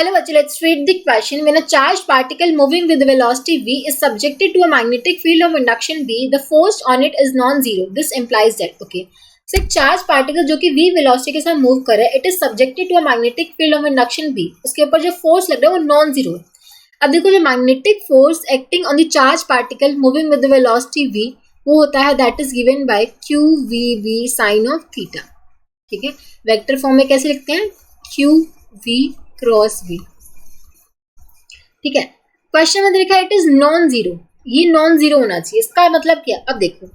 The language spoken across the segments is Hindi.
Hello बच्चों, let's read the question. When a charged particle moving with velocity v is subjected to a magnetic field of induction B, the force on it is non-zero. This implies that, okay. So एक charged particle जो कि v velocity के साथ move कर रहा है, it is subjected to a magnetic field of induction B. उसके ऊपर जो force लग रहा है वो non-zero है. अब देखो जो magnetic force acting on the charged particle moving with the velocity v, वो होता है that is given by q v v sin of theta. ठीक है, वेक्टर फॉर्म में कैसे लिखते हैं? q v cross v. ठीक है, क्वेश्चन में देखा इट इज नॉन जीरो. ये नॉन जीरो होना चाहिए. इसका मतलब क्या? अब देखो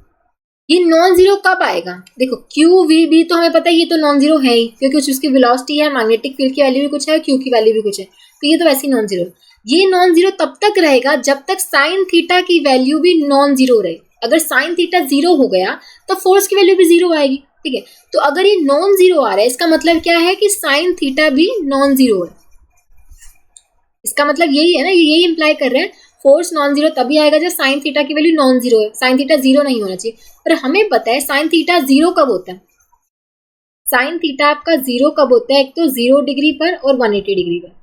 ये नॉन जीरो कब आएगा. देखो क्यू वी बी तो हमें पता है ये तो नॉन जीरो है ही, क्योंकि उसकी वेलोसिटी है, मैग्नेटिक फील्ड की वैल्यू भी कुछ है, क्यू की वैल्यू भी कुछ है, तो ये तो वैसे ही नॉन जीरो. ये नॉन जीरो तब तक रहेगा जब तक साइन थीटा की वैल्यू भी नॉन जीरो रहे. अगर साइन थीटा जीरो हो गया तो फोर्स की वैल्यू भी जीरो आएगी. ठीक है, तो अगर ये नॉन जीरो आ रहा है इसका मतलब क्या है कि साइन थीटा भी नॉन जीरो है. इसका मतलब यही है ना, यही इंप्लाई कर रहे हैं. फोर्स नॉन जीरो तभी आएगा जब साइन थीटा की वैल्यू नॉन जीरो है. साइन थीटा जीरो नहीं होना चाहिए. और हमें पता है साइन थीटा जीरो कब होता है. साइन थीटा आपका जीरो कब होता है? एक तो 0 डिग्री पर और 180 डिग्री पर.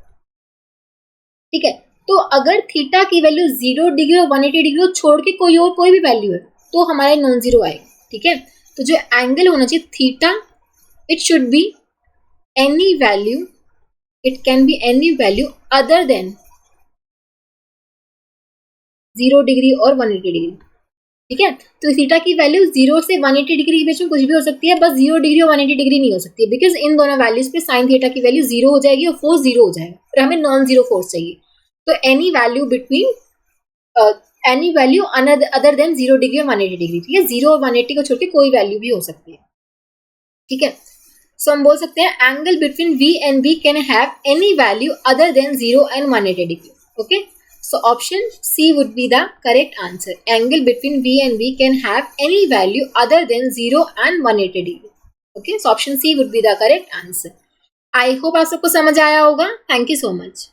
ठीक है, तो अगर थीटा की वैल्यू 0 डिग्री और 180 डिग्री छोड़ के कोई भी वैल्यू है तो हमारा नॉन जीरो आएगा. ठीक है, तो जो एंगल होना चाहिए theta, it should be any value, it can be any value other than 0 degree और 180 डिग्री. ठीक है, तो थीटा की वैल्यू 0 से 180 डिग्री के बीच में कुछ भी हो सकती है, बस 0 डिग्री और 180 डिग्री नहीं हो सकती है, बिकॉज इन दोनों वैल्यूज पे साइन थीटा की वैल्यू 0 हो जाएगी और फोर्स 0 हो जाएगा. और हमें नॉन जीरो फोर्स चाहिए. तो any value between any value other than 0 degree और 180 डिग्री. ठीक है, 0 और 180 को छोड़ के कोई वैल्यू भी हो सकती है. ठीक है, सो हम बोल सकते हैं angle between V and B can have any value other than 0 and 180 degree. Okay, so option C would be the correct answer. Angle between V and B can have any value other than 0 and 180 degree. Okay, so option C would be the correct answer. I hope आप सबको समझ आया होगा. Thank you so much.